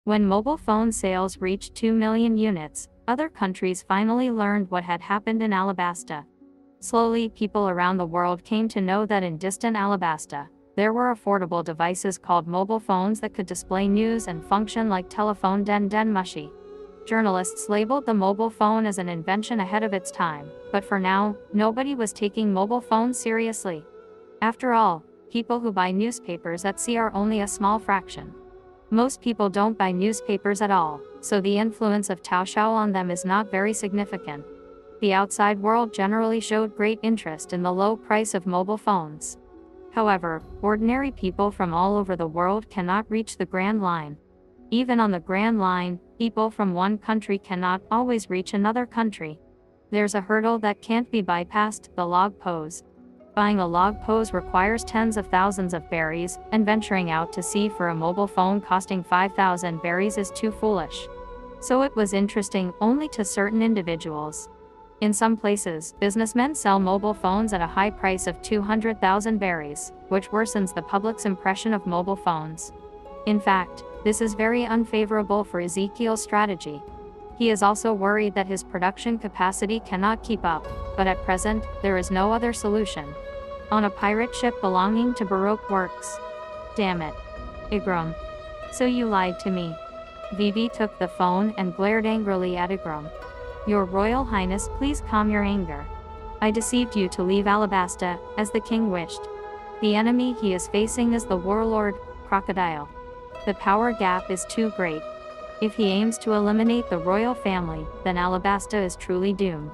When mobile phone sales reached 2 million units, other countries finally learned what had happened in Alabasta. Slowly, people around the world came to know that in distant Alabasta, there were affordable devices called mobile phones that could display news and function like telephone den mushy. Journalists labeled the mobile phone as an invention ahead of its time, but for now, nobody was taking mobile phones seriously. After all, people who buy newspapers at sea are only a small fraction. Most people don't buy newspapers at all, so the influence of Taoxiao on them is not very significant. The outside world generally showed great interest in the low price of mobile phones. However, ordinary people from all over the world cannot reach the Grand Line. Even on the Grand Line, people from one country cannot always reach another country. There's a hurdle that can't be bypassed, the log pose. Buying a log pose requires tens of thousands of berries, and venturing out to sea for a mobile phone costing 5,000 berries is too foolish. So it was interesting only to certain individuals. In some places, businessmen sell mobile phones at a high price of 200,000 berries, which worsens the public's impression of mobile phones. In fact, this is very unfavorable for Ezekiel's strategy. He is also worried that his production capacity cannot keep up, but at present, there is no other solution. On a pirate ship belonging to Baroque Works. Damn it. Igrum. So you lied to me. Vivi took the phone and glared angrily at Igrum. Your Royal Highness, please calm your anger. I deceived you to leave Alabasta, as the king wished. The enemy he is facing is the warlord, Crocodile. The power gap is too great. If he aims to eliminate the royal family, then Alabasta is truly doomed.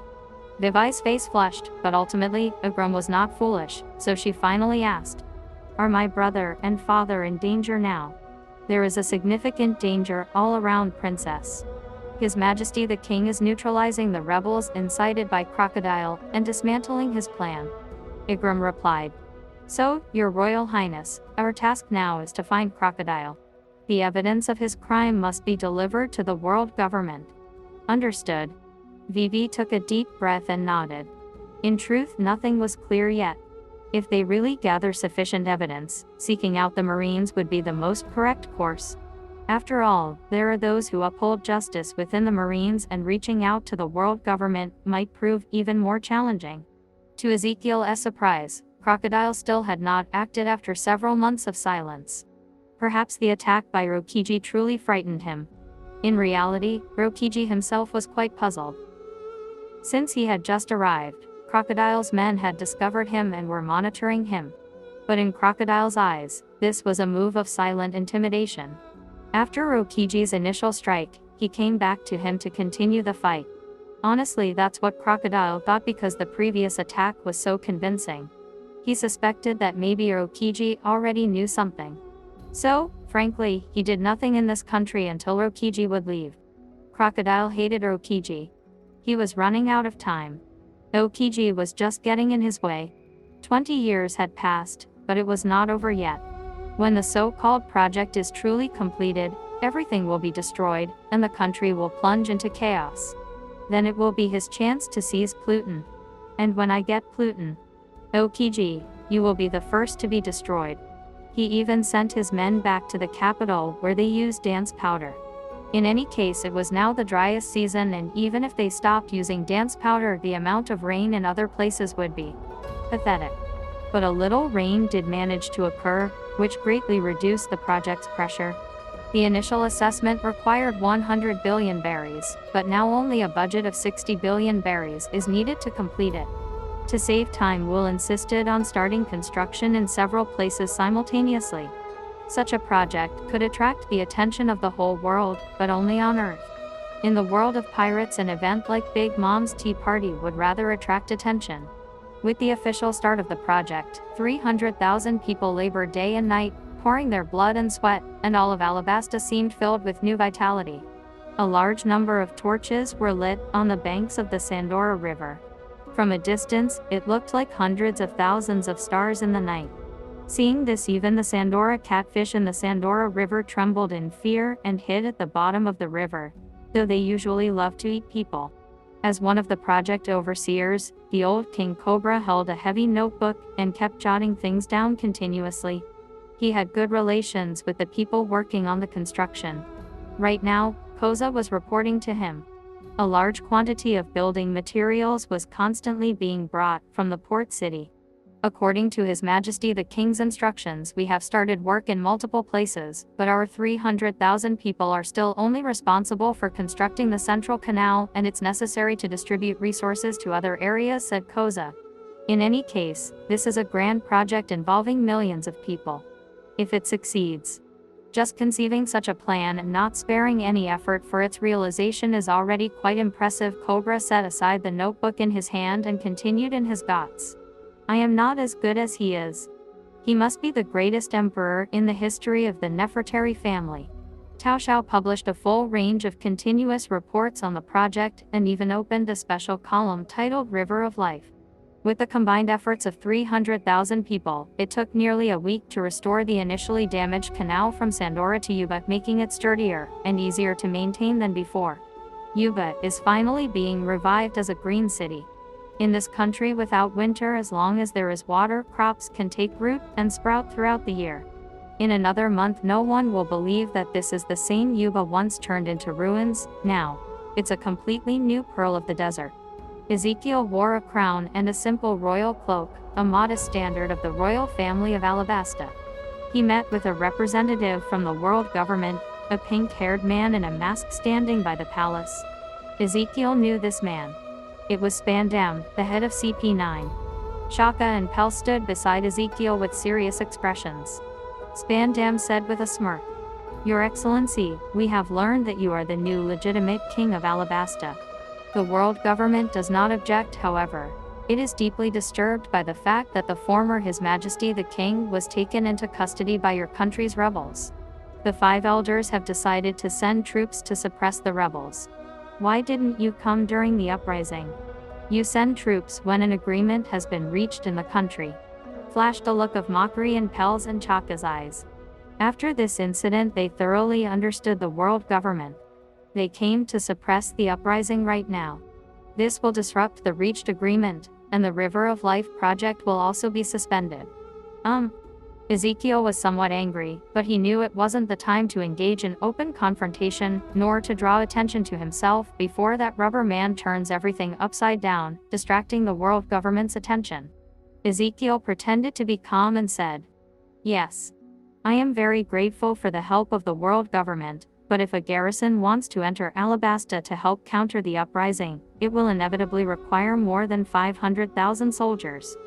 Vivi's face flushed, but ultimately, Igrum was not foolish, so she finally asked, "Are my brother and father in danger now?" "There is a significant danger all around, Princess. His Majesty the King is neutralizing the rebels incited by Crocodile and dismantling his plan," Igrum replied. "So, Your Royal Highness, our task now is to find Crocodile. The evidence of his crime must be delivered to the world government." Understood. Vivi took a deep breath and nodded. In truth, nothing was clear yet. If they really gather sufficient evidence, seeking out the Marines would be the most correct course. After all, there are those who uphold justice within the Marines, and reaching out to the world government might prove even more challenging. To Ezekiel's surprise, Crocodile still had not acted after several months of silence. Perhaps the attack by Rokiji truly frightened him. In reality, Rokiji himself was quite puzzled. Since he had just arrived, Crocodile's men had discovered him and were monitoring him. But in Crocodile's eyes, this was a move of silent intimidation. After Rokiji's initial strike, he came back to him to continue the fight. Honestly, that's what Crocodile thought because the previous attack was so convincing. He suspected that maybe Rokiji already knew something. So, frankly, he did nothing in this country until Rokiji would leave. Crocodile hated Rokiji. He was running out of time. Rokiji was just getting in his way. 20 years had passed, but it was not over yet. When the so-called project is truly completed, everything will be destroyed, and the country will plunge into chaos. Then it will be his chance to seize Pluton. And when I get Pluton, Rokiji, you will be the first to be destroyed. He even sent his men back to the capital where they used dance powder. In any case, it was now the driest season, and even if they stopped using dance powder, the amount of rain in other places would be pathetic. But a little rain did manage to occur, which greatly reduced the project's pressure. The initial assessment required 100 billion berries, but now only a budget of 60 billion berries is needed to complete it. To save time, Will insisted on starting construction in several places simultaneously. Such a project could attract the attention of the whole world, but only on Earth. In the world of pirates, an event like Big Mom's Tea Party would rather attract attention. With the official start of the project, 300,000 people labored day and night, pouring their blood and sweat, and all of Alabasta seemed filled with new vitality. A large number of torches were lit on the banks of the Sandora River. From a distance, it looked like hundreds of thousands of stars in the night. Seeing this, even the Sandora catfish in the Sandora River trembled in fear and hid at the bottom of the river, though they usually love to eat people. As one of the project overseers, the old King Cobra held a heavy notebook and kept jotting things down continuously. He had good relations with the people working on the construction. Right now, Koza was reporting to him. A large quantity of building materials was constantly being brought from the port city. According to His Majesty the King's instructions, we have started work in multiple places, but our 300,000 people are still only responsible for constructing the central canal, and it's necessary to distribute resources to other areas, said Koza. In any case, this is a grand project involving millions of people. If it succeeds, just conceiving such a plan and not sparing any effort for its realization is already quite impressive. Cobra set aside the notebook in his hand and continued in his thoughts. I am not as good as he is. He must be the greatest emperor in the history of the Nefertari family. Tao Xiao published a full range of continuous reports on the project and even opened a special column titled River of Life. With the combined efforts of 300,000 people, it took nearly a week to restore the initially damaged canal from Sandora to Yuba, making it sturdier and easier to maintain than before. Yuba is finally being revived as a green city. In this country without winter, as long as there is water, crops can take root and sprout throughout the year. In another month no one will believe that this is the same Yuba once turned into ruins. Now, it's a completely new pearl of the desert. Ezekiel wore a crown and a simple royal cloak, a modest standard of the royal family of Alabasta. He met with a representative from the world government, a pink-haired man in a mask standing by the palace. Ezekiel knew this man. It was Spandam, the head of CP9. Shaka and Pel stood beside Ezekiel with serious expressions. Spandam said with a smirk, "Your Excellency, we have learned that you are the new legitimate King of Alabasta." The world government does not object, however. It is deeply disturbed by the fact that the former His Majesty the King was taken into custody by your country's rebels. The 5 elders have decided to send troops to suppress the rebels. Why didn't you come during the uprising? You send troops when an agreement has been reached in the country. Flashed a look of mockery in Pel's and Chaka's eyes. After this incident they thoroughly understood the world government. They came to suppress the uprising right now. This will disrupt the reached agreement, and the River of Life project will also be suspended. Ezekiel was somewhat angry, but he knew it wasn't the time to engage in open confrontation, nor to draw attention to himself before that rubber man turns everything upside down, distracting the world government's attention. Ezekiel pretended to be calm and said, "Yes. I am very grateful for the help of the world government, but if a garrison wants to enter Alabasta to help counter the uprising, it will inevitably require more than 500,000 soldiers.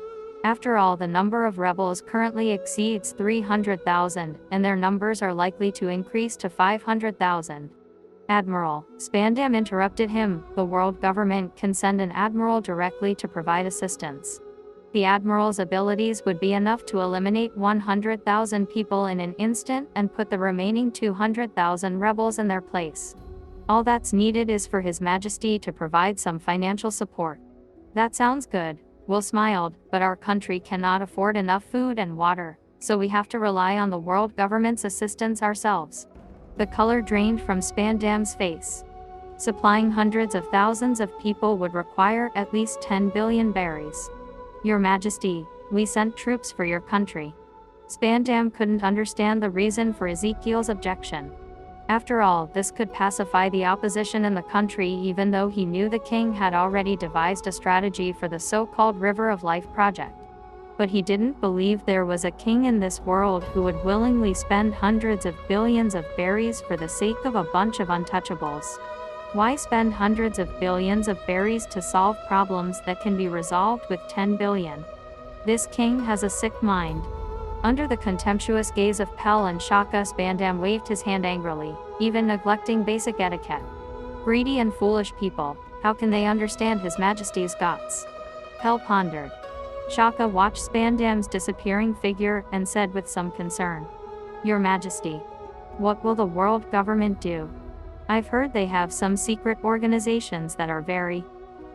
After all, the number of rebels currently exceeds 300,000, and their numbers are likely to increase to 500,000. Admiral, Spandam interrupted him, the world government can send an admiral directly to provide assistance. The admiral's abilities would be enough to eliminate 100,000 people in an instant and put the remaining 200,000 rebels in their place. All that's needed is for His Majesty to provide some financial support." "That sounds good," Will smiled, "but our country cannot afford enough food and water, so we have to rely on the world government's assistance ourselves." The color drained from Spandam's face. Supplying hundreds of thousands of people would require at least 10 billion berries. "Your Majesty, we sent troops for your country." Spandam couldn't understand the reason for Ezekiel's objection. After all, this could pacify the opposition in the country, even though he knew the king had already devised a strategy for the so-called River of Life project. But he didn't believe there was a king in this world who would willingly spend hundreds of billions of berries for the sake of a bunch of untouchables. Why spend hundreds of billions of berries to solve problems that can be resolved with 10 billion? This king has a sick mind. Under the contemptuous gaze of Pel and Shaka, Spandam waved his hand angrily, even neglecting basic etiquette. Greedy and foolish people, how can they understand His Majesty's guts? Pel pondered. Shaka watched Spandam's disappearing figure and said with some concern, "Your Majesty, what will the world government do? I've heard they have some secret organizations that are very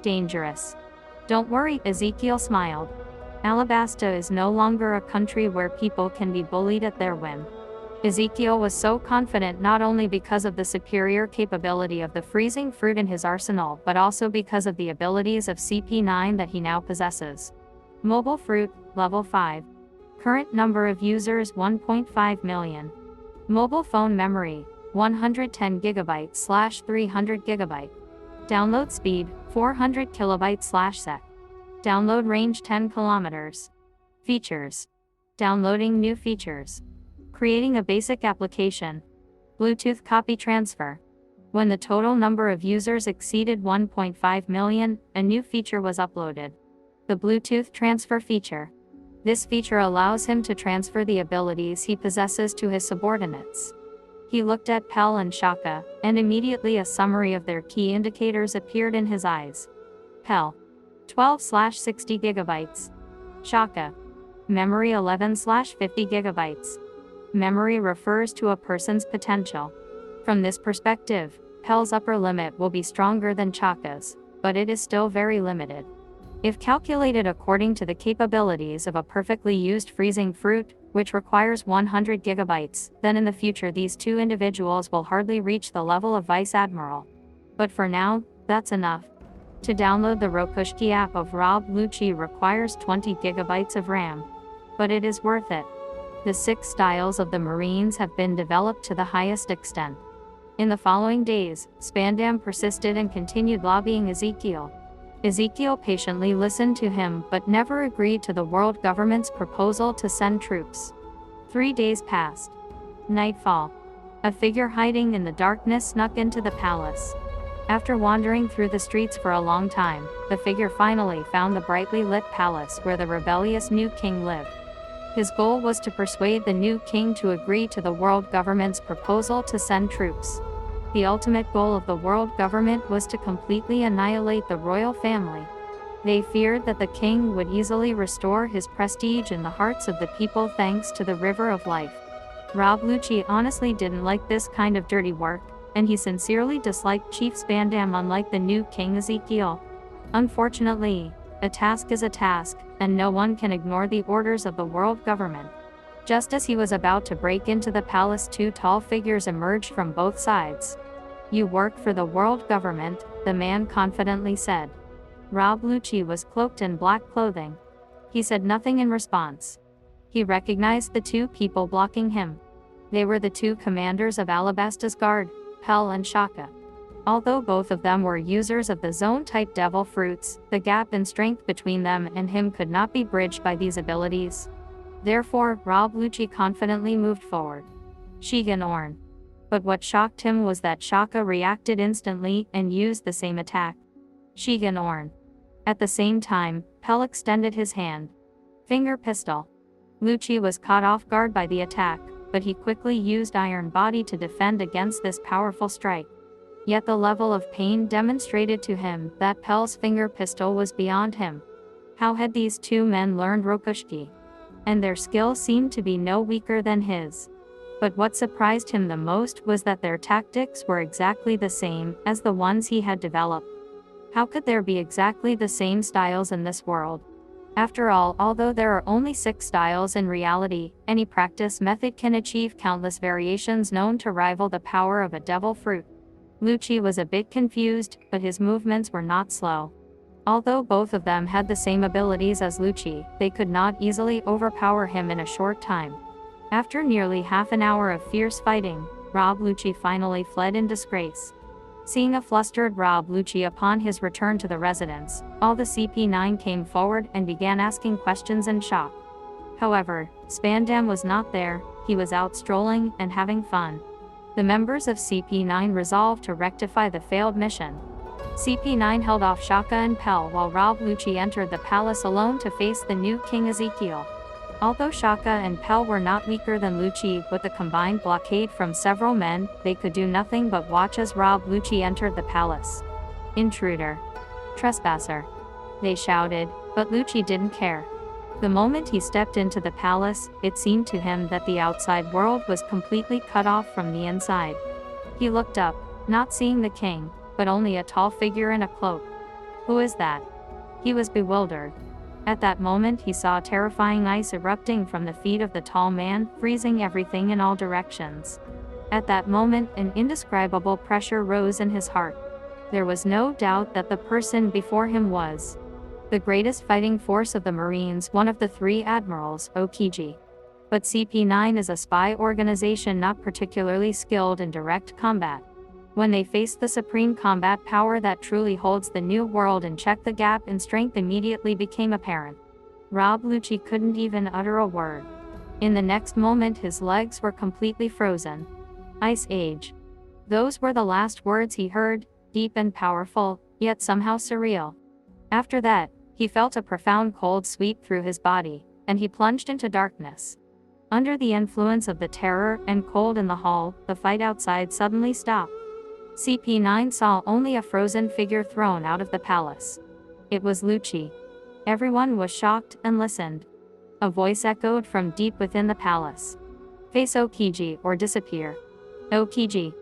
dangerous." "Don't worry," Ezekiel smiled. "Alabasta is no longer a country where people can be bullied at their whim." Ezekiel was so confident not only because of the superior capability of the freezing fruit in his arsenal, but also because of the abilities of CP9 that he now possesses. Mobile fruit, level 5. Current number of users 1.5 million. Mobile phone memory, 110 GB/ 300 GB. Download speed, 400 KB/sec. Download range 10 kilometers. Features. Downloading new features. Creating a basic application. Bluetooth copy transfer. When the total number of users exceeded 1.5 million, a new feature was uploaded. The Bluetooth transfer feature. This feature allows him to transfer the abilities he possesses to his subordinates. He looked at Pell and Shaka, and immediately a summary of their key indicators appeared in his eyes. Pell. 12/60 GB. Shaka. Memory 11/50 GB. Memory refers to a person's potential. From this perspective, Pell's upper limit will be stronger than Shaka's, but it is still very limited. If calculated according to the capabilities of a perfectly used freezing fruit, which requires 100 GB, then in the future these two individuals will hardly reach the level of Vice Admiral. But for now, that's enough. To download the Rokushki app of Rob Lucci requires 20 GB of RAM. But it is worth it. The 6 styles of the Marines have been developed to the highest extent. In the following days, Spandam persisted and continued lobbying Ezekiel. Ezekiel patiently listened to him but never agreed to the world government's proposal to send troops. 3 days passed. Nightfall. A figure hiding in the darkness snuck into the palace. After wandering through the streets for a long time, the figure finally found the brightly lit palace where the rebellious new king lived. His goal was to persuade the new king to agree to the world government's proposal to send troops. The ultimate goal of the world government was to completely annihilate the royal family. They feared that the king would easily restore his prestige in the hearts of the people thanks to the River of Life. Rob Lucci honestly didn't like this kind of dirty work, and he sincerely disliked Chief Spandam unlike the new king Ezekiel. Unfortunately, a task is a task, and no one can ignore the orders of the world government. Just as he was about to break into the palace, 2 tall figures emerged from both sides. "You work for the world government," the man confidently said. Rob Lucci was cloaked in black clothing. He said nothing in response. He recognized the 2 people blocking him. They were the 2 commanders of Alabasta's guard, Pell and Shaka. Although both of them were users of the zone-type devil fruits, the gap in strength between them and him could not be bridged by these abilities. Therefore, Rob Lucci confidently moved forward. Shigan Orn. But what shocked him was that Shaka reacted instantly and used the same attack. Shigan Orn. At the same time, Pell extended his hand. Finger pistol. Lucci was caught off guard by the attack, but he quickly used Iron Body to defend against this powerful strike. Yet the level of pain demonstrated to him that Pell's finger pistol was beyond him. How had these 2 men learned Rokushki? And their skill seemed to be no weaker than his. But what surprised him the most was that their tactics were exactly the same as the ones he had developed. How could there be exactly the same styles in this world? After all, although there are only 6 styles in reality, any practice method can achieve countless variations known to rival the power of a devil fruit. Lucci was a bit confused, but his movements were not slow. Although both of them had the same abilities as Lucci, they could not easily overpower him in a short time. After nearly half an hour of fierce fighting, Rob Lucci finally fled in disgrace. Seeing a flustered Rob Lucci upon his return to the residence, all the CP9 came forward and began asking questions in shock. However, Spandam was not there. He was out strolling and having fun. The members of CP9 resolved to rectify the failed mission. CP9 held off Shaka and Pell while Rob Lucci entered the palace alone to face the new King Ezekiel. Although Shaka and Pell were not weaker than Lucci, with a combined blockade from several men, they could do nothing but watch as Rob Lucci entered the palace. "Intruder! Trespasser!" they shouted, but Lucci didn't care. The moment he stepped into the palace, it seemed to him that the outside world was completely cut off from the inside. He looked up, not seeing the king, but only a tall figure in a cloak. "Who is that?" He was bewildered. At that moment he saw terrifying ice erupting from the feet of the tall man, freezing everything in all directions. At that moment an indescribable pressure rose in his heart. There was no doubt that the person before him was the greatest fighting force of the Marines, one of the 3 admirals, Okiji. But CP9 is a spy organization not particularly skilled in direct combat. When they faced the supreme combat power that truly holds the new world in check, the gap in strength immediately became apparent. Rob Lucci couldn't even utter a word. In the next moment his legs were completely frozen. Ice Age. Those were the last words he heard, deep and powerful, yet somehow surreal. After that, he felt a profound cold sweep through his body, and he plunged into darkness. Under the influence of the terror and cold in the hall, the fight outside suddenly stopped. CP9 saw only a frozen figure thrown out of the palace. It was Lucci. Everyone was shocked and listened. A voice echoed from deep within the palace. Face Aokiji or disappear. Aokiji.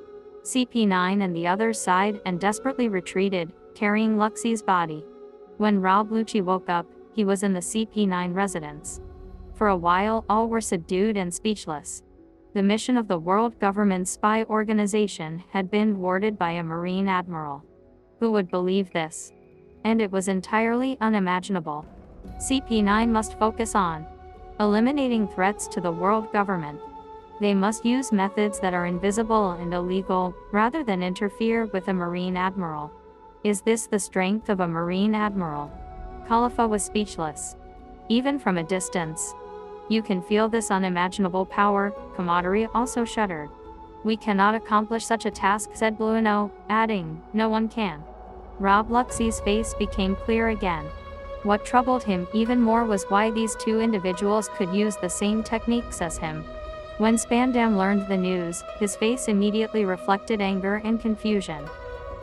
CP9 and the others sighed and desperately retreated, carrying Luxi's body. When Rob Lucci woke up, he was in the CP9 residence. For a while, all were subdued and speechless. The mission of the world government's spy organization had been thwarted by a Marine admiral. Who would believe this? And it was entirely unimaginable. CP9 must focus on eliminating threats to the world government. They must use methods that are invisible and illegal, rather than interfere with a Marine admiral. Is this the strength of a Marine admiral? Khalifa was speechless. Even from a distance. You can feel this unimaginable power. Camaraderie also shuddered. We cannot accomplish such a task, said Blueno, adding, no one can. Rob Luxi's face became clear again. What troubled him even more was why these two individuals could use the same techniques as him. When Spandam learned the news, his face immediately reflected anger and confusion.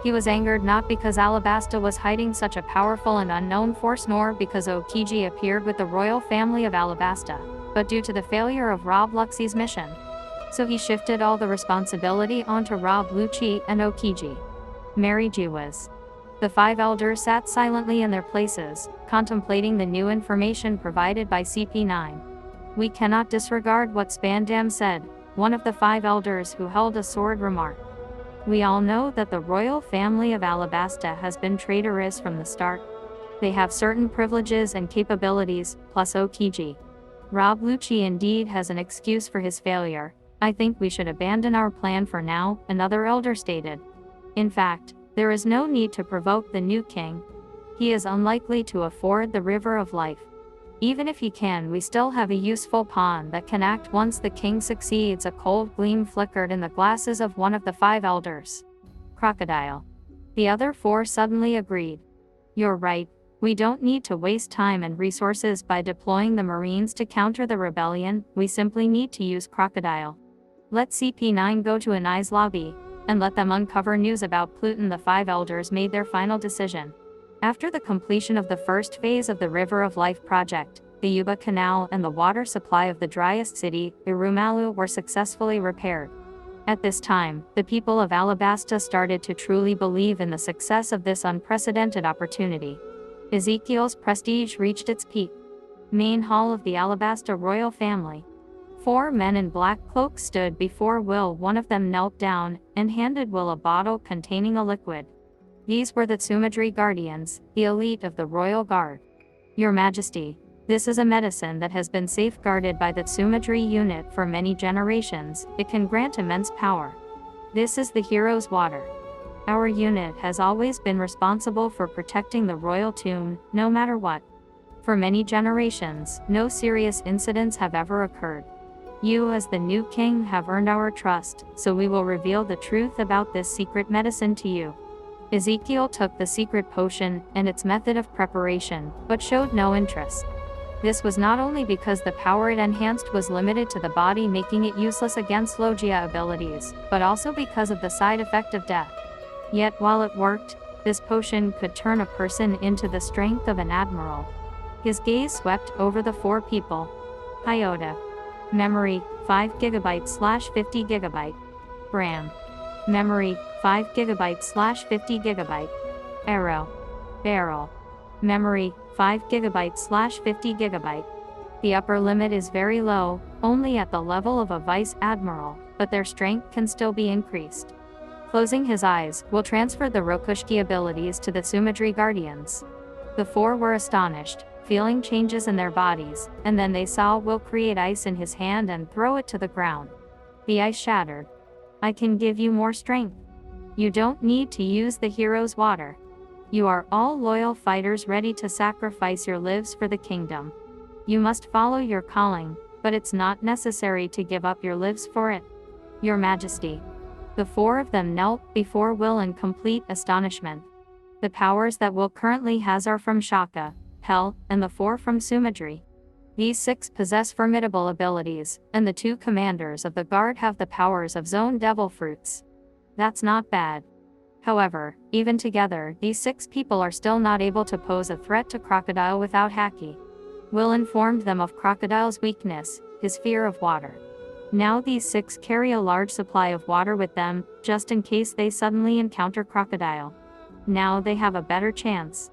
He was angered not because Alabasta was hiding such a powerful and unknown force, nor because Aokiji appeared with the royal family of Alabasta, but due to the failure of Rob Luxi's mission. So he shifted all the responsibility onto Rob Lucci and Aokiji. Mary G was. The five elders sat silently in their places, contemplating the new information provided by CP9. We cannot disregard what Spandam said, one of the five elders who held a sword remarked. We all know that the royal family of Alabasta has been traitorous from the start. They have certain privileges and capabilities, plus Aokiji. Rob Lucci indeed has an excuse for his failure. I think we should abandon our plan for now, another elder stated. In fact, there is no need to provoke the new king. He is unlikely to afford the river of life. Even if he can, we still have a useful pawn that can act once the king succeeds. A cold gleam flickered in the glasses of one of the five elders. Crocodile. The other four suddenly agreed. You're right. We don't need to waste time and resources by deploying the Marines to counter the rebellion. We simply need to use Crocodile. Let CP9 go to Anai's lobby, and let them uncover news about Pluton. The five elders made their final decision. After the completion of the first phase of the River of Life project, the Yuba Canal and the water supply of the driest city, Irumalu, were successfully repaired. At this time, the people of Alabasta started to truly believe in the success of this unprecedented opportunity. Ezekiel's prestige reached its peak. Main hall of the Alabasta royal family. Four men in black cloaks stood before Will. One of them knelt down and handed Will a bottle containing a liquid. These were the Tsumadri Guardians, the elite of the Royal Guard. Your Majesty, this is a medicine that has been safeguarded by the Tsumadri unit for many generations. It can grant immense power. This is the hero's water. Our unit has always been responsible for protecting the royal tomb, no matter what. For many generations, no serious incidents have ever occurred. You as the new king have earned our trust, so we will reveal the truth about this secret medicine to you. Ezekiel took the secret potion and its method of preparation, but showed no interest. This was not only because the power it enhanced was limited to the body, making it useless against Logia abilities, but also because of the side effect of death. Yet while it worked, this potion could turn a person into the strength of an admiral. His gaze swept over the four people. Iota. Memory, 5 GB/50 GB. RAM. Memory, 5 GB/50 GB. Arrow. Barrel. Memory, 5 GB/50 GB. The upper limit is very low, only at the level of a vice admiral, but their strength can still be increased. Closing his eyes, Will transferred the Rokushki abilities to the Tsumadri Guardians. The four were astonished, feeling changes in their bodies, and then they saw Will create ice in his hand and throw it to the ground. The ice shattered. I can give you more strength. You don't need to use the hero's water. You are all loyal fighters ready to sacrifice your lives for the kingdom. You must follow your calling, but it's not necessary to give up your lives for it. Your Majesty. The four of them knelt before Will in complete astonishment. The powers that Will currently has are from Shaka, Hel, and the four from Sumadri. These six possess formidable abilities, and the two commanders of the guard have the powers of Zone Devil Fruits. That's not bad. However, even together, these six people are still not able to pose a threat to Crocodile without Haki. Will informed them of Crocodile's weakness, his fear of water. Now these six carry a large supply of water with them, just in case they suddenly encounter Crocodile. Now they have a better chance.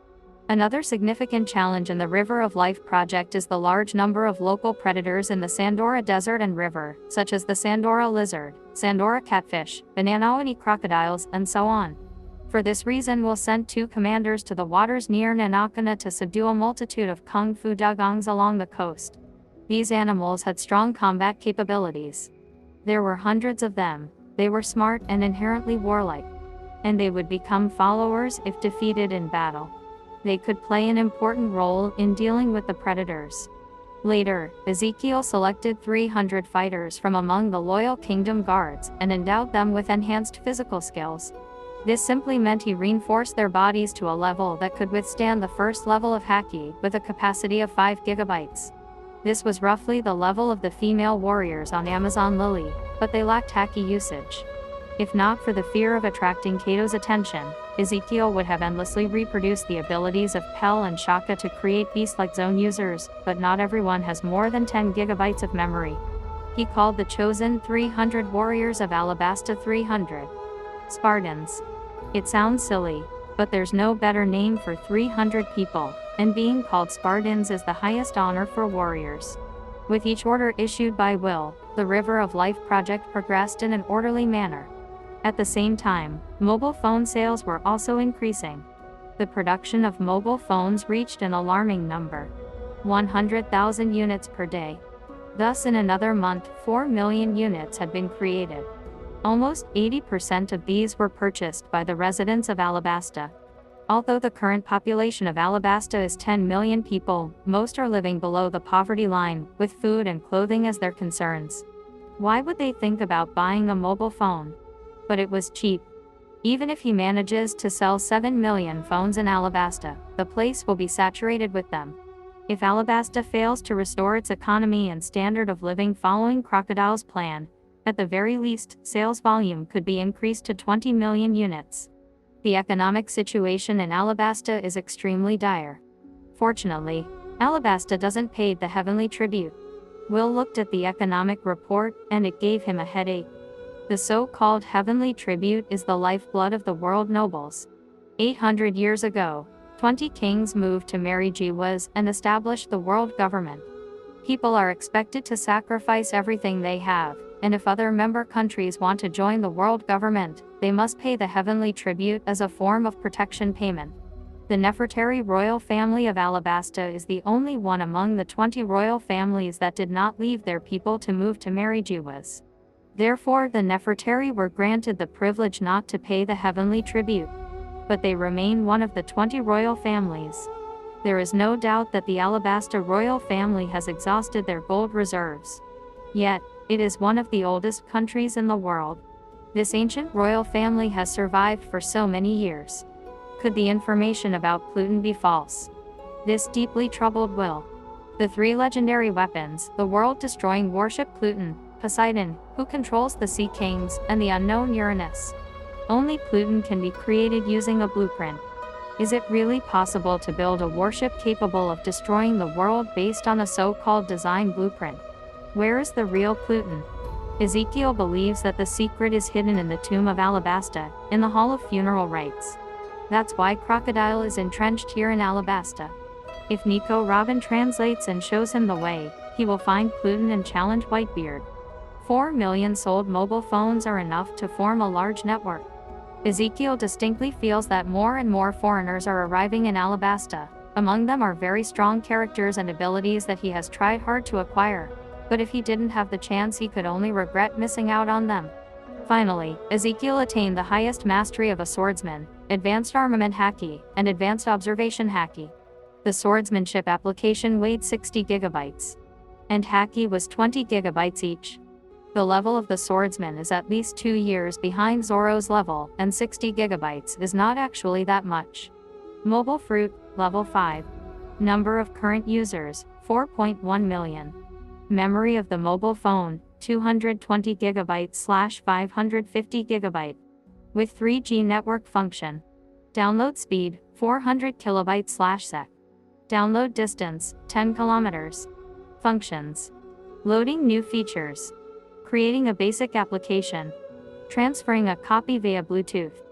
Another significant challenge in the River of Life project is the large number of local predators in the Sandora Desert and River, such as the Sandora lizard, Sandora catfish, Bananaoni crocodiles, and so on. For this reason Will sent two commanders to the waters near Nanakana to subdue a multitude of kung fu dugongs along the coast. These animals had strong combat capabilities. There were hundreds of them, they were smart and inherently warlike. And they would become followers if defeated in battle. They could play an important role in dealing with the predators. Later, Ezekiel selected 300 fighters from among the loyal kingdom guards and endowed them with enhanced physical skills. This simply meant he reinforced their bodies to a level that could withstand the first level of Haki with a capacity of 5 gigabytes. This was roughly the level of the female warriors on Amazon Lily, but they lacked Haki usage. If not for the fear of attracting Kato's attention, Ezekiel would have endlessly reproduced the abilities of Pel and Shaka to create beast-like zone users, but not everyone has more than 10 gigabytes of memory. He called the chosen 300 warriors of Alabasta 300. Spartans. It sounds silly, but there's no better name for 300 people, and being called Spartans is the highest honor for warriors. With each order issued by Will, the River of Life project progressed in an orderly manner. At the same time, mobile phone sales were also increasing. The production of mobile phones reached an alarming number. 100,000 units per day. Thus in another month 4 million units had been created. Almost 80% of these were purchased by the residents of Alabasta. Although the current population of Alabasta is 10 million people, most are living below the poverty line, with food and clothing as their concerns. Why would they think about buying a mobile phone? But it was cheap. Even if he manages to sell 7 million phones in Alabasta, the place will be saturated with them. If Alabasta fails to restore its economy and standard of living following Crocodile's plan, at the very least, sales volume could be increased to 20 million units. The economic situation in Alabasta is extremely dire. Fortunately, Alabasta doesn't pay the heavenly tribute. Will looked at the economic report, and it gave him a headache. The so-called heavenly tribute is the lifeblood of the world nobles. 800 years ago, 20 kings moved to Marijiwas and established the world government. People are expected to sacrifice everything they have, and if other member countries want to join the world government, they must pay the heavenly tribute as a form of protection payment. The Nefertari royal family of Alabasta is the only one among the 20 royal families that did not leave their people to move to Marijiwas. Therefore the Nefertari were granted the privilege not to pay the heavenly tribute. But they remain one of the 20 royal families. There is no doubt that the Alabasta royal family has exhausted their gold reserves. Yet, it is one of the oldest countries in the world. This ancient royal family has survived for so many years. Could the information about Pluton be false? This deeply troubled Will. The 3 legendary weapons, the world-destroying warship Pluton, Poseidon, who controls the Sea Kings, and the unknown Uranus. Only Pluton can be created using a blueprint. Is it really possible to build a warship capable of destroying the world based on a so-called design blueprint? Where is the real Pluton? Ezekiel believes that the secret is hidden in the tomb of Alabasta, in the Hall of Funeral Rites. That's why Crocodile is entrenched here in Alabasta. If Nico Robin translates and shows him the way, he will find Pluton and challenge Whitebeard. 4 million sold mobile phones are enough to form a large network. Ezekiel distinctly feels that more and more foreigners are arriving in Alabasta. Among them are very strong characters and abilities that he has tried hard to acquire. But if he didn't have the chance, he could only regret missing out on them. Finally, Ezekiel attained the highest mastery of a swordsman, advanced armament haki, and advanced observation haki. The swordsmanship application weighed 60 gigabytes. And haki was 20 gigabytes each. The level of the swordsman is at least 2 years behind Zoro's level, and 60 gigabytes is not actually that much. Mobile Fruit, level 5. Number of current users, 4.1 million. Memory of the mobile phone, 220 gigabytes / 550 gigabyte. With 3G network function. Download speed, 400 kilobytes / sec. Download distance, 10 kilometers. Functions. Loading new features. Creating a basic application. Transferring a copy via Bluetooth.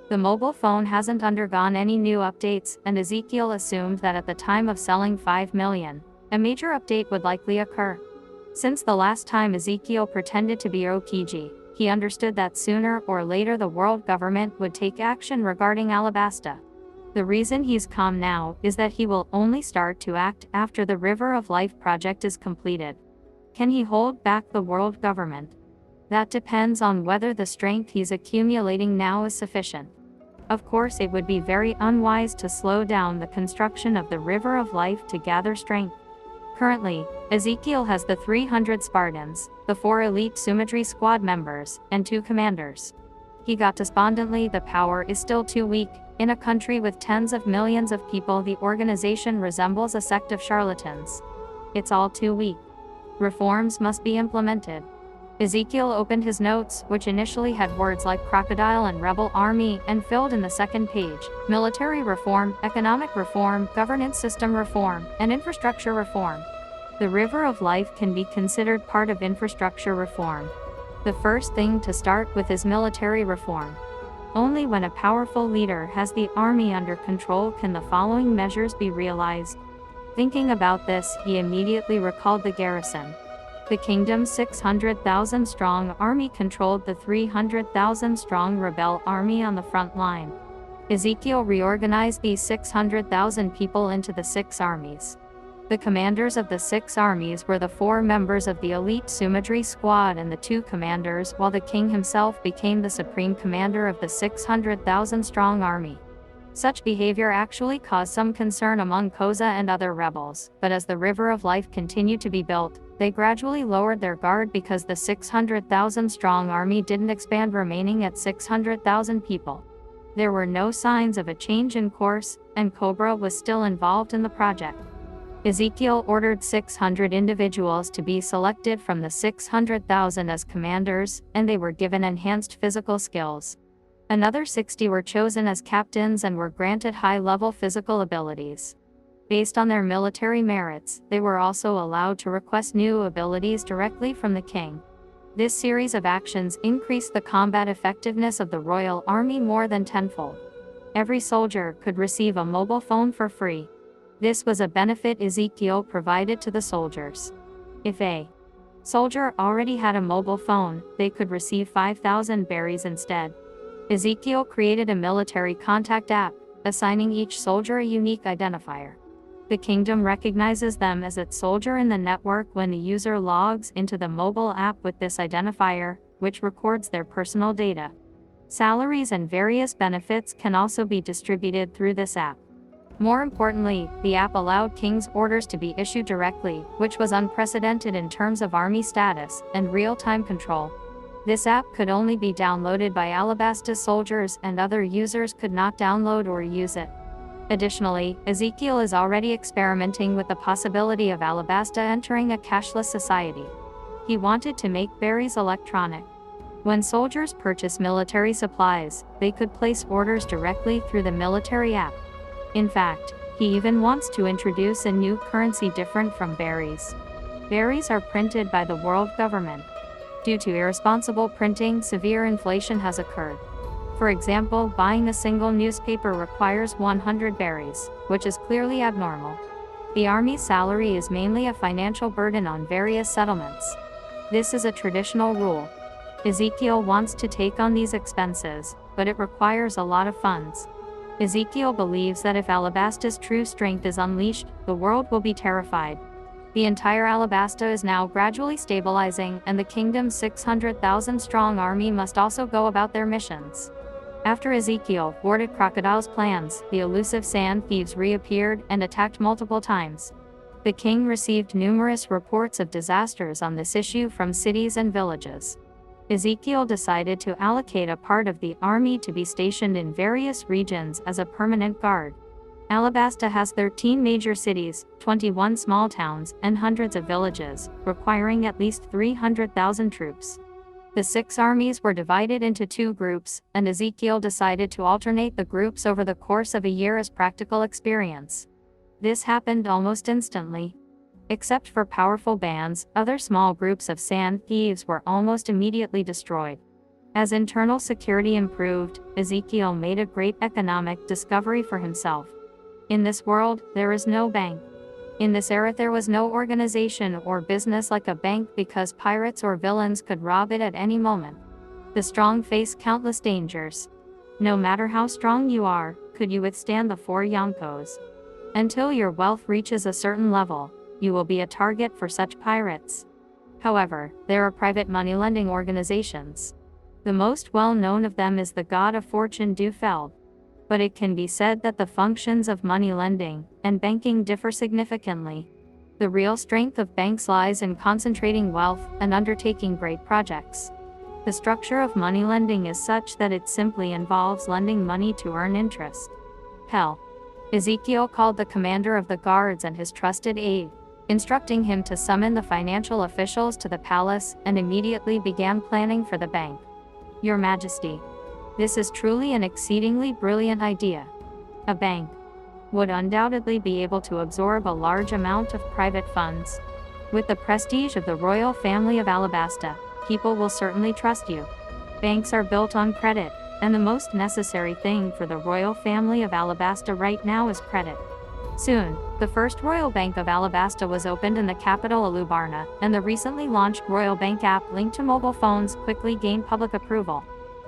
The mobile phone hasn't undergone any new updates, and Ezekiel assumed that at the time of selling 5 million, a major update would likely occur. Since the last time Ezekiel pretended to be OPG, he understood that sooner or later the world government would take action regarding Alabasta. The reason he's calm now is that he will only start to act after the River of Life project is completed. Can he hold back the world government? That depends on whether the strength he's accumulating now is sufficient. Of course, it would be very unwise to slow down the construction of the River of Life to gather strength. Currently, Ezekiel has the 300 Spartans, the 4 elite Sumidri squad members, and 2 commanders. He got despondently, the power is still too weak. In a country with tens of millions of people, the organization resembles a sect of charlatans. It's all too weak. Reforms must be implemented. Ezekiel opened his notes, which initially had words like crocodile and rebel army, and filled in the second page, military reform, economic reform, governance system reform, and infrastructure reform. The River of Life can be considered part of infrastructure reform. The first thing to start with is military reform. Only when a powerful leader has the army under control can the following measures be realized. Thinking about this, he immediately recalled the garrison. The kingdom's 600,000 strong army controlled the 300,000 strong rebel army on the front line. Ezekiel reorganized these 600,000 people into the 6 armies. The commanders of the 6 armies were the 4 members of the elite Sumidri squad and the 2 commanders, while the king himself became the supreme commander of the 600,000 strong army. Such behavior actually caused some concern among Koza and other rebels, but as the River of Life continued to be built, they gradually lowered their guard because the 600,000 strong army didn't expand, remaining at 600,000 people. There were no signs of a change in course, and Cobra was still involved in the project. Ezekiel ordered 600 individuals to be selected from the 600,000 as commanders, and they were given enhanced physical skills. Another 60 were chosen as captains and were granted high-level physical abilities. Based on their military merits, they were also allowed to request new abilities directly from the king. This series of actions increased the combat effectiveness of the royal army more than tenfold. Every soldier could receive a mobile phone for free. This was a benefit Ezekiel provided to the soldiers. If a soldier already had a mobile phone, they could receive 5,000 berries instead. Ezekiel created a military contact app, assigning each soldier a unique identifier. The kingdom recognizes them as its soldier in the network when the user logs into the mobile app with this identifier, which records their personal data. Salaries and various benefits can also be distributed through this app. More importantly, the app allowed king's orders to be issued directly, which was unprecedented in terms of army status and real-time control. This app could only be downloaded by Alabasta soldiers, and other users could not download or use it. Additionally, Ezekiel is already experimenting with the possibility of Alabasta entering a cashless society. He wanted to make berries electronic. When soldiers purchase military supplies, they could place orders directly through the military app. In fact, he even wants to introduce a new currency different from berries. Berries are printed by the world government. Due to irresponsible printing, severe inflation has occurred. For example, buying a single newspaper requires 100 berries, which is clearly abnormal. The army's salary is mainly a financial burden on various settlements. This is a traditional rule. Ezekiel wants to take on these expenses, but it requires a lot of funds. Ezekiel believes that if Alabasta's true strength is unleashed, the world will be terrified. The entire Alabasta is now gradually stabilizing, and the kingdom's 600,000-strong army must also go about their missions. After Ezekiel thwarted Crocodile's plans, the elusive sand thieves reappeared and attacked multiple times. The king received numerous reports of disasters on this issue from cities and villages. Ezekiel decided to allocate a part of the army to be stationed in various regions as a permanent guard. Alabasta has 13 major cities, 21 small towns, and hundreds of villages, requiring at least 300,000 troops. The 6 armies were divided into 2 groups, and Ezekiel decided to alternate the groups over the course of a year as practical experience. This happened almost instantly. Except for powerful bands, other small groups of sand thieves were almost immediately destroyed. As internal security improved, Ezekiel made a great economic discovery for himself. In this world, there is no bank. In this era there was no organization or business like a bank because pirates or villains could rob it at any moment. The strong face countless dangers. No matter how strong you are, could you withstand the 4 Yonkos? Until your wealth reaches a certain level, you will be a target for such pirates. However, there are private money-lending organizations. The most well-known of them is the God of Fortune Feld. But it can be said that the functions of money lending and banking differ significantly. The real strength of banks lies in concentrating wealth and undertaking great projects. The structure of money lending is such that it simply involves lending money to earn interest. Hell. Ezekiel called the commander of the guards and his trusted aide, instructing him to summon the financial officials to the palace, and immediately began planning for the bank. Your Majesty, this is truly an exceedingly brilliant idea. A bank would undoubtedly be able to absorb a large amount of private funds. With the prestige of the royal family of Alabasta, people will certainly trust you. Banks are built on credit, and the most necessary thing for the royal family of Alabasta right now is credit. Soon, the first Royal Bank of Alabasta was opened in the capital Alubarna, and the recently launched Royal Bank app linked to mobile phones quickly gained public approval.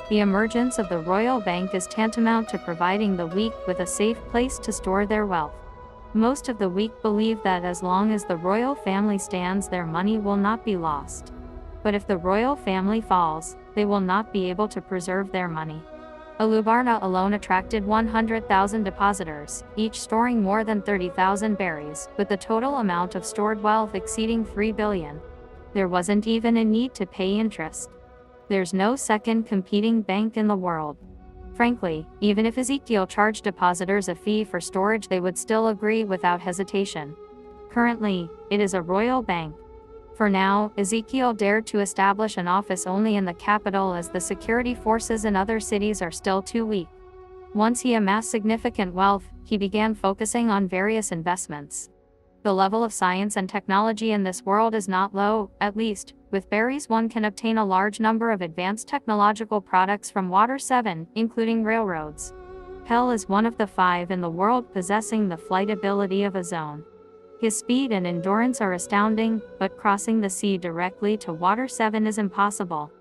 The emergence of the Royal Bank is tantamount to providing the weak with a safe place to store their wealth. Most of the weak believe that as long as the royal family stands, their money will not be lost. But if the royal family falls, they will not be able to preserve their money. Alubarna alone attracted 100,000 depositors, each storing more than 30,000 berries, with the total amount of stored wealth exceeding 3 billion. There wasn't even a need to pay interest. There's no second competing bank in the world. Frankly, even if Ezekiel charged depositors a fee for storage, they would still agree without hesitation. Currently, it is a royal bank. For now, Ezekiel dared to establish an office only in the capital as the security forces in other cities are still too weak. Once he amassed significant wealth, he began focusing on various investments. The level of science and technology in this world is not low, at least. With berries one can obtain a large number of advanced technological products from Water 7, including railroads. Pell is one of the 5 in the world possessing the flight ability of a zone. His speed and endurance are astounding, but crossing the sea directly to Water 7 is impossible.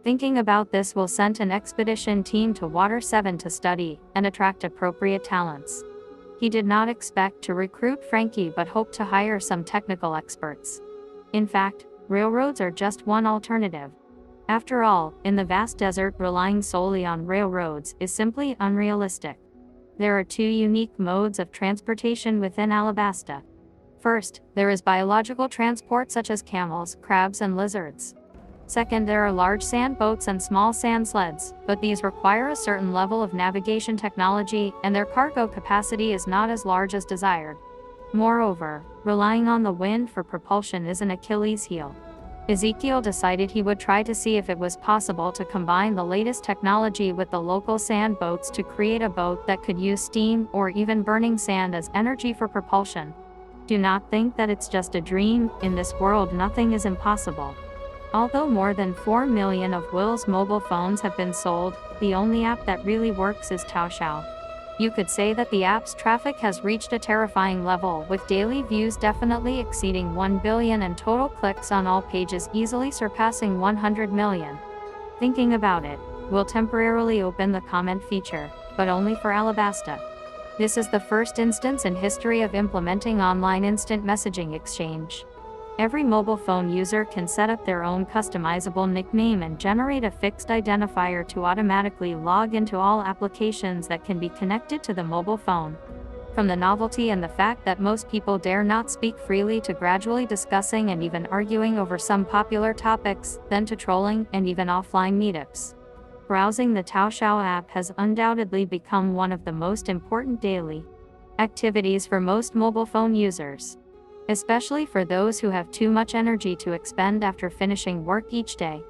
Thinking about this, we'll send an expedition team to Water 7 to study and attract appropriate talents. He did not expect to recruit Frankie but hoped to hire some technical experts. In fact, railroads are just one alternative. After all, in the vast desert, relying solely on railroads is simply unrealistic. There are 2 unique modes of transportation within Alabasta. First, there is biological transport such as camels, crabs, and lizards. Second, there are large sand boats and small sand sleds, but these require a certain level of navigation technology, and their cargo capacity is not as large as desired. Moreover, relying on the wind for propulsion is an Achilles heel. Ezekiel decided he would try to see if it was possible to combine the latest technology with the local sand boats to create a boat that could use steam or even burning sand as energy for propulsion. Do not think that it's just a dream. In this world nothing is impossible. Although more than 4 million of Will's mobile phones have been sold, the only app that really works is Taoxiao. You could say that the app's traffic has reached a terrifying level, with daily views definitely exceeding 1 billion and total clicks on all pages easily surpassing 100 million. Thinking about it, will temporarily open the comment feature, but only for Alabasta. This is the first instance in history of implementing online instant messaging exchange. Every mobile phone user can set up their own customizable nickname and generate a fixed identifier to automatically log into all applications that can be connected to the mobile phone. From the novelty and the fact that most people dare not speak freely to gradually discussing and even arguing over some popular topics, then to trolling and even offline meetups. Browsing the Taoxiao app has undoubtedly become one of the most important daily activities for most mobile phone users, especially for those who have too much energy to expend after finishing work each day.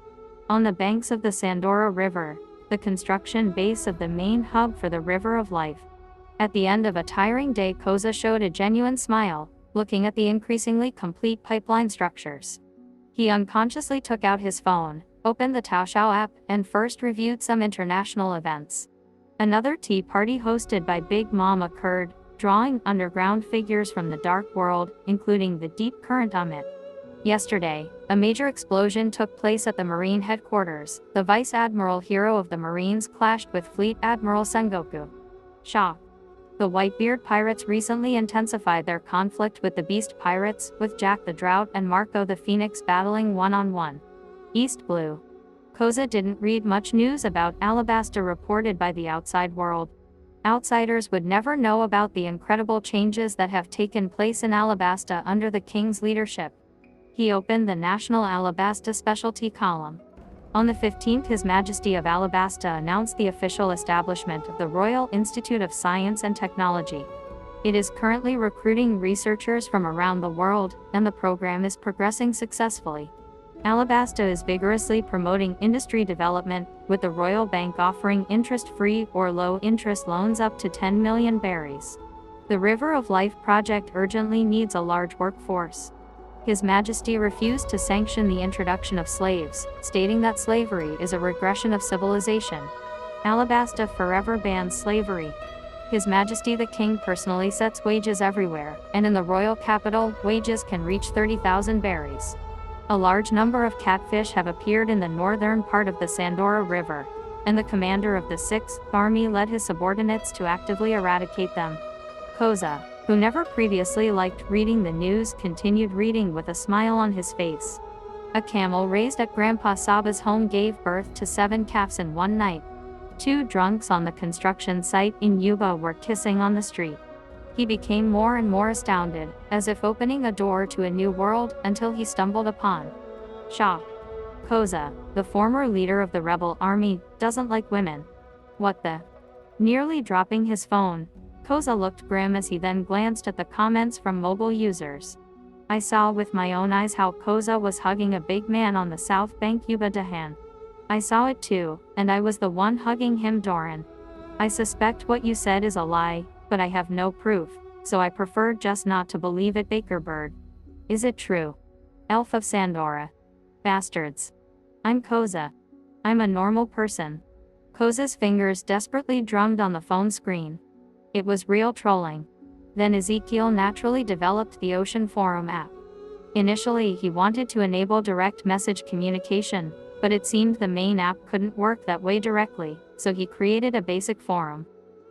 On the banks of the Sandora River, the construction base of the main hub for the River of Life. At the end of a tiring day, Koza showed a genuine smile, looking at the increasingly complete pipeline structures. He unconsciously took out his phone, opened the Taoxiao app, and first reviewed some international events. Another tea party hosted by Big Mom occurred, drawing underground figures from the dark world, including the deep current Amit. Yesterday, a major explosion took place at the Marine headquarters. The Vice Admiral hero of the Marines clashed with Fleet Admiral Sengoku. Shock. The Whitebeard pirates recently intensified their conflict with the Beast pirates, with Jack the Drought and Marco the Phoenix battling one-on-one. East Blue. Koza didn't read much news about Alabasta reported by the outside world. Outsiders would never know about the incredible changes that have taken place in Alabasta under the king's leadership. He opened the National Alabasta Specialty column. On the 15th, His Majesty of Alabasta announced the official establishment of the Royal Institute of Science and Technology. It is currently recruiting researchers from around the world, and the program is progressing successfully. Alabasta is vigorously promoting industry development, with the Royal Bank offering interest-free or low-interest loans up to 10 million berries. The River of Life project urgently needs a large workforce. His Majesty refused to sanction the introduction of slaves, stating that slavery is a regression of civilization. Alabasta forever bans slavery. His Majesty the King personally sets wages everywhere, and in the royal capital, wages can reach 30,000 berries. A large number of catfish have appeared in the northern part of the Sandora River, and the commander of the 6th Army led his subordinates to actively eradicate them. Koza, who never previously liked reading the news, continued reading with a smile on his face. A camel raised at Grandpa Saba's home gave birth to 7 calves in one night. 2 drunks on the construction site in Yuba were kissing on the street. He became more and more astounded, as if opening a door to a new world, until he stumbled upon shock. Koza, the former leader of the rebel army, doesn't like women. What the? Nearly dropping his phone, Koza looked grim as he then glanced at the comments from mobile users. I saw with my own eyes how Koza was hugging a big man on the south bank Yuba Dahan. I saw it too, and I was the one hugging him, Doran. I suspect what you said is a lie, but I have no proof, so I prefer just not to believe it. Baker Bird. Is it true? Elf of Sandora. Bastards. I'm Koza. I'm a normal person. Koza's fingers desperately drummed on the phone screen. It was real trolling. Then Ezekiel naturally developed the Ocean Forum app. Initially, he wanted to enable direct message communication, but it seemed the main app couldn't work that way directly, so he created a basic forum.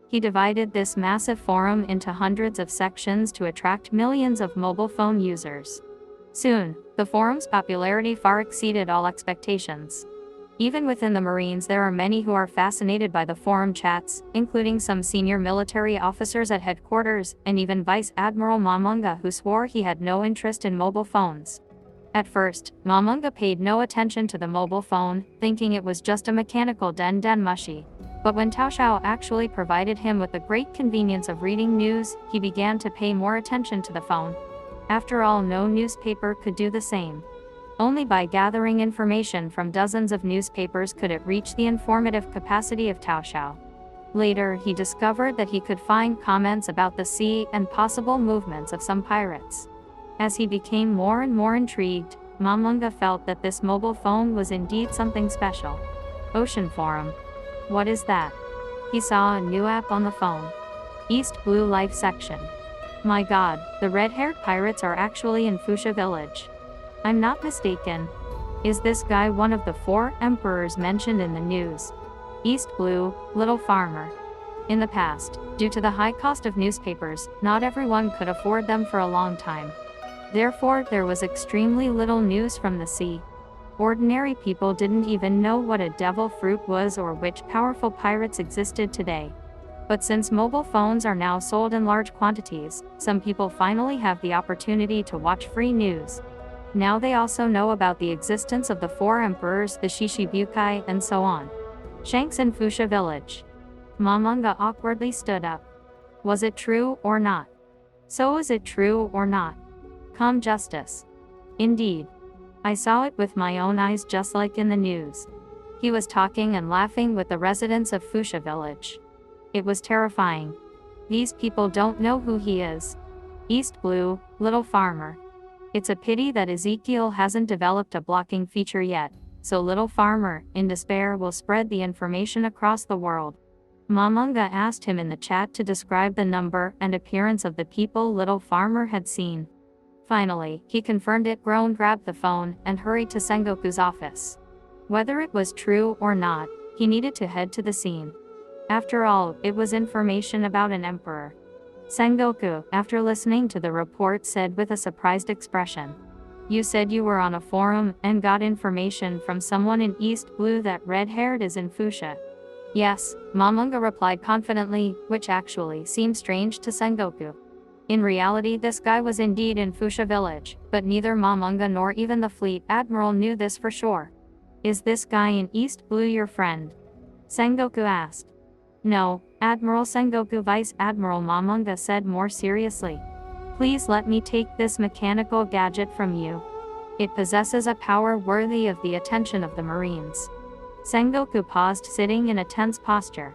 He divided this massive forum into hundreds of sections to attract millions of mobile phone users. Soon, the forum's popularity far exceeded all expectations. Even within the Marines, there are many who are fascinated by the forum chats, including some senior military officers at headquarters, and even Vice Admiral Mamunga, who swore he had no interest in mobile phones. At first, Mamunga paid no attention to the mobile phone, thinking it was just a mechanical den mushi. But when Taoxiao actually provided him with the great convenience of reading news, he began to pay more attention to the phone. After all, no newspaper could do the same. Only by gathering information from dozens of newspapers could it reach the informative capacity of Taoxiao. Later, he discovered that he could find comments about the sea and possible movements of some pirates. As he became more and more intrigued, Mamunga felt that this mobile phone was indeed something special. Ocean Forum. What is that? He saw a new app on the phone. East Blue Life section. My god, the red-haired pirates are actually in Fuchsia Village. I'm not mistaken. Is this guy one of the 4 emperors mentioned in the news? East Blue, Little Farmer. In the past, due to the high cost of newspapers, not everyone could afford them for a long time. Therefore, there was extremely little news from the sea. Ordinary people didn't even know what a devil fruit was or which powerful pirates existed today. But since mobile phones are now sold in large quantities, some people finally have the opportunity to watch free news. Now they also know about the existence of the 4 emperors, the Shichibukai, and so on. Shanks in Fuchsia village. Mamunga awkwardly stood up. Was it true or not? So is it true or not? Calm Justice. Indeed. I saw it with my own eyes just like in the news. He was talking and laughing with the residents of Fuchsia village. It was terrifying. These people don't know who he is. East Blue, Little Farmer. It's a pity that Ezekiel hasn't developed a blocking feature yet, so Little Farmer, in despair, will spread the information across the world. Mamunga asked him in the chat to describe the number and appearance of the people Little Farmer had seen. Finally, he confirmed it, grabbed the phone, and hurried to Sengoku's office. Whether it was true or not, he needed to head to the scene. After all, it was information about an emperor. Sengoku, after listening to the report, said with a surprised expression. You said you were on a forum and got information from someone in East Blue that red-haired is in Fuchsia. Yes, Mamunga replied confidently, which actually seemed strange to Sengoku. In reality, this guy was indeed in Fuchsia village, but neither Mamunga nor even the fleet admiral knew this for sure. Is this guy in East Blue your friend? Sengoku asked. No, Admiral Sengoku. Vice Admiral Mamunga said more seriously. Please let me take this mechanical gadget from you. It possesses a power worthy of the attention of the Marines. Sengoku paused, sitting in a tense posture.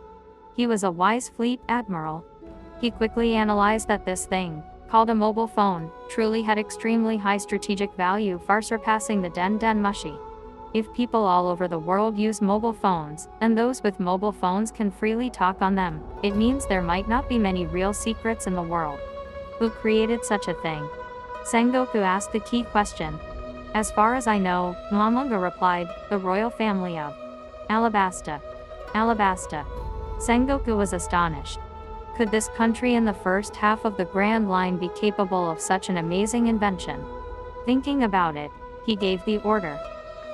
He was a wise fleet admiral. He quickly analyzed that this thing, called a mobile phone, truly had extremely high strategic value, far surpassing the Den Mushi. If people all over the world use mobile phones, and those with mobile phones can freely talk on them, it means there might not be many real secrets in the world. Who created such a thing? Sengoku asked the key question. As far as I know, Mamunga replied, the royal family of Alabasta. Alabasta. Sengoku was astonished. Could this country in the first half of the Grand Line be capable of such an amazing invention? Thinking about it, he gave the order.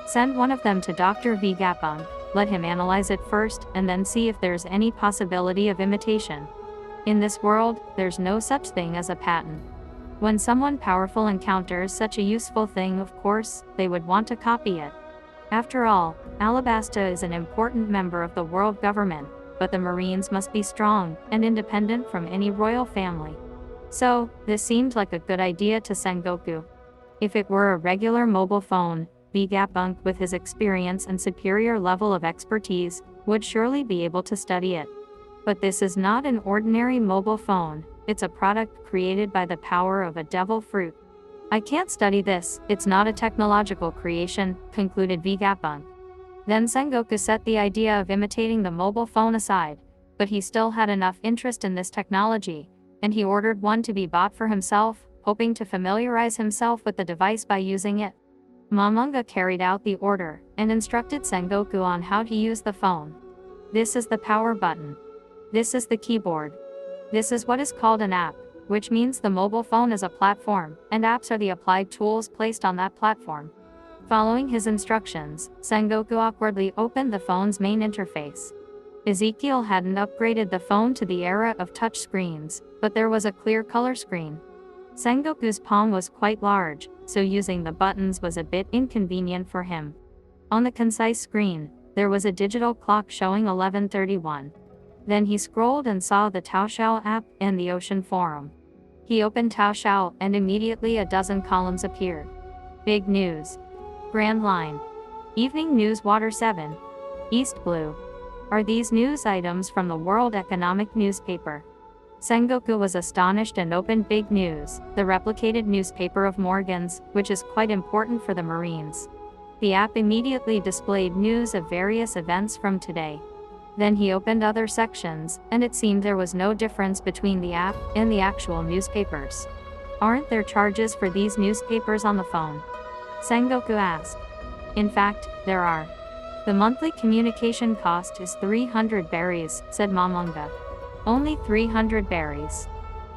Send one of them to Dr. Vegapunk, let him analyze it first, and then see if there's any possibility of imitation. In this world, there's no such thing as a patent. When someone powerful encounters such a useful thing, of course, they would want to copy it. After all, Alabasta is an important member of the world government, but the Marines must be strong and independent from any royal family. So, this seemed like a good idea to Sengoku. If it were a regular mobile phone, Vegapunk, with his experience and superior level of expertise, would surely be able to study it. But this is not an ordinary mobile phone, it's a product created by the power of a devil fruit. I can't study this, it's not a technological creation, concluded Vegapunk. Then Sengoku set the idea of imitating the mobile phone aside, but he still had enough interest in this technology, and he ordered one to be bought for himself, hoping to familiarize himself with the device by using it. Mamunga carried out the order, and instructed Sengoku on how to use the phone. This is the power button. This is the keyboard. This is what is called an app, which means the mobile phone is a platform, and apps are the applied tools placed on that platform. Following his instructions, Sengoku awkwardly opened the phone's main interface. Ezekiel hadn't upgraded the phone to the era of touch screens, but there was a clear color screen. Sengoku's palm was quite large, so using the buttons was a bit inconvenient for him. On the concise screen, there was a digital clock showing 11:31. Then he scrolled and saw the Taoxiao app and the Ocean Forum. He opened Taoxiao and immediately a dozen columns appeared. Big news. Grand Line. Evening News Water 7. East Blue. Are these news items from the World Economic Newspaper? Sengoku was astonished and opened Big News, the replicated newspaper of Morgan's, which is quite important for the Marines. The app immediately displayed news of various events from today. Then he opened other sections, and it seemed there was no difference between the app and the actual newspapers. Aren't there charges for these newspapers on the phone? Sengoku asked. In fact, there are. The monthly communication cost is 300 berries, said Momonga. Only 300 berries?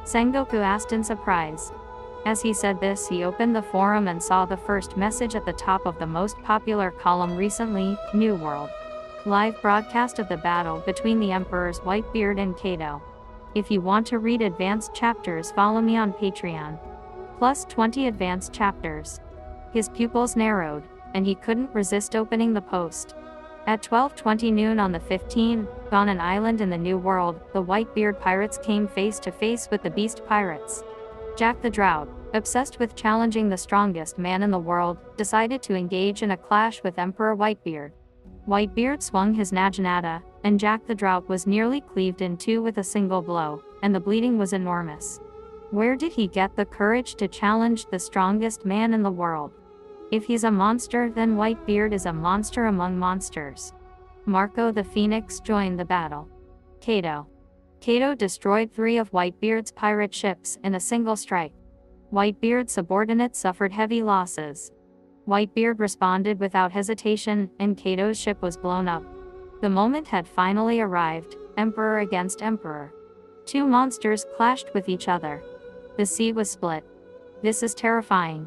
Sengoku asked in surprise. As he said this, he opened the forum and saw the first message at the top of the most popular column recently, New World. Live broadcast of the battle between the Emperors Whitebeard and Kato. If you want to read advanced chapters, follow me on Patreon. Plus 20 advanced chapters. His pupils narrowed, and he couldn't resist opening the post. At 12:20 noon on the 15th, on an island in the New World, the Whitebeard pirates came face to face with the Beast pirates. Jack the Drought, obsessed with challenging the strongest man in the world, decided to engage in a clash with Emperor Whitebeard. Whitebeard swung his naginata, and Jack the Drought was nearly cleaved in two with a single blow, and the bleeding was enormous. Where did he get the courage to challenge the strongest man in the world? If he's a monster, then Whitebeard is a monster among monsters. Marco the Phoenix joined the battle. Kato destroyed 3 of Whitebeard's pirate ships in a single strike. Whitebeard's subordinates suffered heavy losses. Whitebeard responded without hesitation, and Kato's ship was blown up. The moment had finally arrived, Emperor against Emperor. 2 monsters clashed with each other. The sea was split. This is terrifying.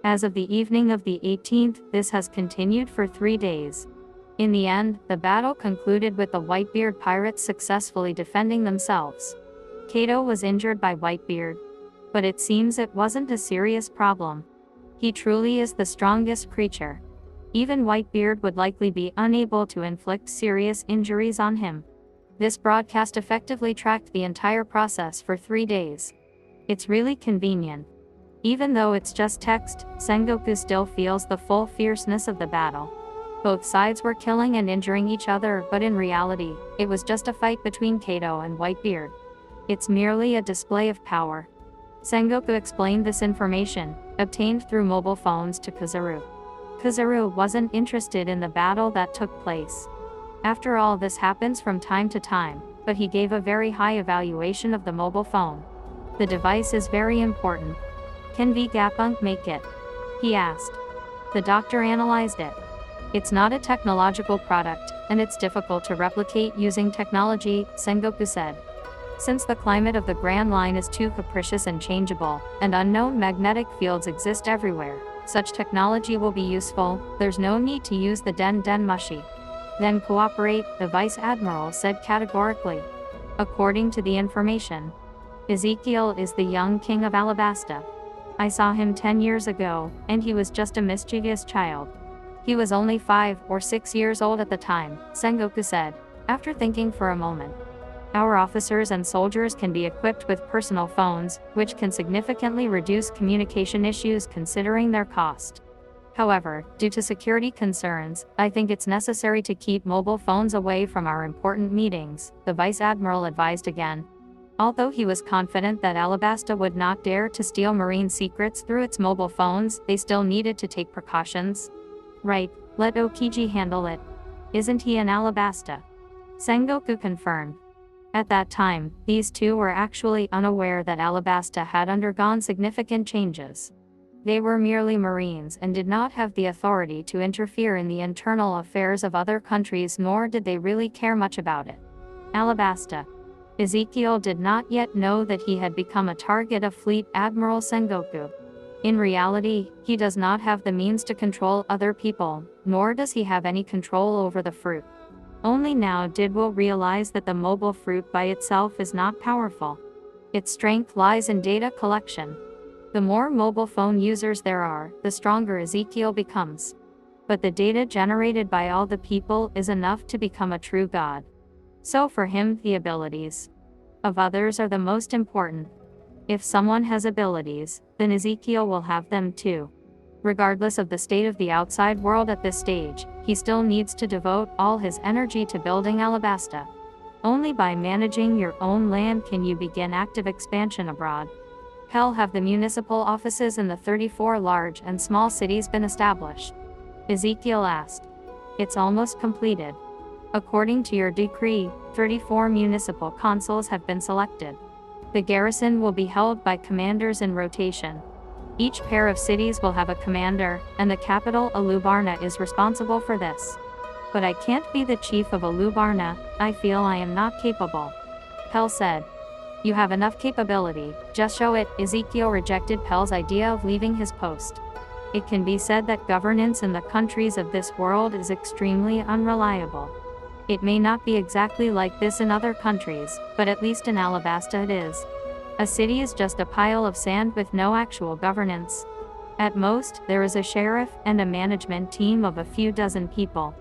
As of the evening of the 18th, this has continued for 3 days. In the end, the battle concluded with the Whitebeard pirates successfully defending themselves. Kato was injured by Whitebeard, but it seems it wasn't a serious problem. He truly is the strongest creature. Even Whitebeard would likely be unable to inflict serious injuries on him. This broadcast effectively tracked the entire process for 3 days. It's really convenient. Even though it's just text, Sengoku still feels the full fierceness of the battle. Both sides were killing and injuring each other, but in reality, it was just a fight between Kato and Whitebeard. It's merely a display of power. Sengoku explained this information, obtained through mobile phones, to Kazuru. Kazuru wasn't interested in the battle that took place. After all, this happens from time to time, but he gave a very high evaluation of the mobile phone. The device is very important. Can Vegapunk make it? He asked. The doctor analyzed it. It's not a technological product, and it's difficult to replicate using technology, Sengoku said. Since the climate of the Grand Line is too capricious and changeable, and unknown magnetic fields exist everywhere, such technology will be useful. There's no need to use the Den Mushi. Then cooperate, the Vice Admiral said categorically. According to the information, Ezekiel is the young King of Alabasta. I saw him 10 years ago, and he was just a mischievous child. He was only 5 or 6 years old at the time, Sengoku said, after thinking for a moment. Our officers and soldiers can be equipped with personal phones, which can significantly reduce communication issues considering their cost. However, due to security concerns, I think it's necessary to keep mobile phones away from our important meetings, the Vice Admiral advised again. Although he was confident that Alabasta would not dare to steal marine secrets through its mobile phones, they still needed to take precautions. Right, let Okiji handle it. Isn't he in Alabasta? Sengoku confirmed. At that time, these two were actually unaware that Alabasta had undergone significant changes. They were merely Marines and did not have the authority to interfere in the internal affairs of other countries, nor did they really care much about it. Alabasta. Ezekiel did not yet know that he had become a target of Fleet Admiral Sengoku. In reality, he does not have the means to control other people, nor does he have any control over the fruit. Only now did Will realize that the mobile fruit by itself is not powerful. Its strength lies in data collection. The more mobile phone users there are, the stronger Ezekiel becomes. But the data generated by all the people is enough to become a true god. So for him, the abilities of others are the most important. If someone has abilities, then Ezekiel will have them too. Regardless of the state of the outside world at this stage, he still needs to devote all his energy to building Alabasta. Only by managing your own land can you begin active expansion abroad. Hell, have the municipal offices in the 34 large and small cities been established? Ezekiel asked. It's almost completed. According to your decree, 34 municipal consuls have been selected. The garrison will be held by commanders in rotation. Each pair of cities will have a commander, and the capital Alubarna is responsible for this. But I can't be the chief of Alubarna, I feel I am not capable. Pell said. You have enough capability, just show it. Ezekiel rejected Pell's idea of leaving his post. It can be said that governance in the countries of this world is extremely unreliable. It may not be exactly like this in other countries, but at least in Alabasta it is. A city is just a pile of sand with no actual governance. At most, there is a sheriff and a management team of a few dozen people.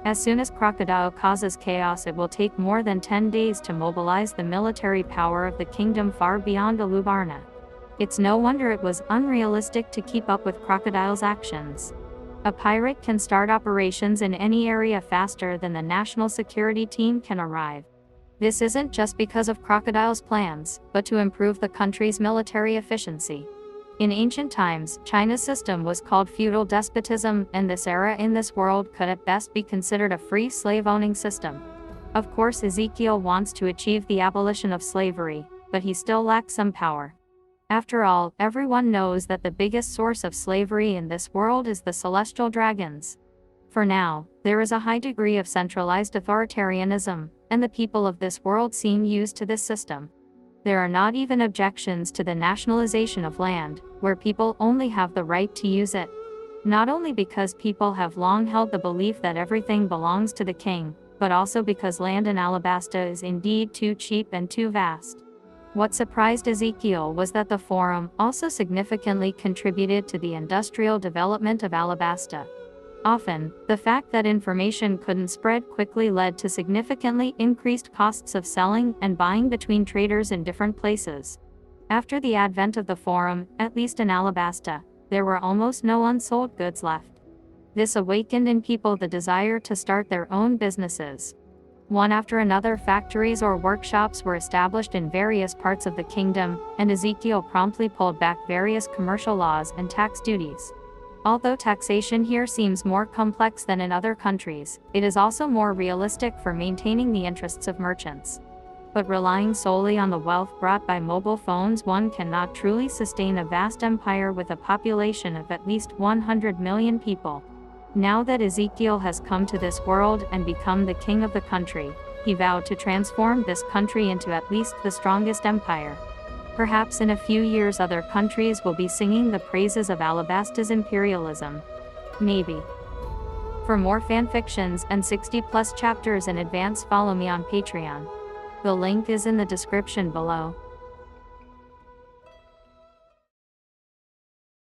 As soon as Crocodile causes chaos, it will take more than 10 days to mobilize the military power of the kingdom far beyond Alubarna. It's no wonder it was unrealistic to keep up with Crocodile's actions. A pirate can start operations in any area faster than the national security team can arrive. This isn't just because of Crocodile's plans, but to improve the country's military efficiency. In ancient times, China's system was called feudal despotism, and this era in this world could at best be considered a free slave-owning system. Of course, Ezekiel wants to achieve the abolition of slavery, but he still lacks some power. After all, everyone knows that the biggest source of slavery in this world is the celestial dragons. For now, there is a high degree of centralized authoritarianism, and the people of this world seem used to this system. There are not even objections to the nationalization of land, where people only have the right to use it. Not only because people have long held the belief that everything belongs to the king, but also because land in Alabasta is indeed too cheap and too vast. What surprised Ezekiel was that the forum also significantly contributed to the industrial development of Alabasta. Often, the fact that information couldn't spread quickly led to significantly increased costs of selling and buying between traders in different places. After the advent of the forum, at least in Alabasta, there were almost no unsold goods left. This awakened in people the desire to start their own businesses. One after another, factories or workshops were established in various parts of the kingdom, and Ezekiel promptly pulled back various commercial laws and tax duties. Although taxation here seems more complex than in other countries, it is also more realistic for maintaining the interests of merchants. But relying solely on the wealth brought by mobile phones, one cannot truly sustain a vast empire with a population of at least 100 million people. Now that Ezekiel has come to this world and become the king of the country, he vowed to transform this country into at least the strongest empire. Perhaps in a few years other countries will be singing the praises of Alabasta's imperialism. Maybe. For more fanfictions and 60+ chapters in advance, follow me on Patreon. The link is in the description below.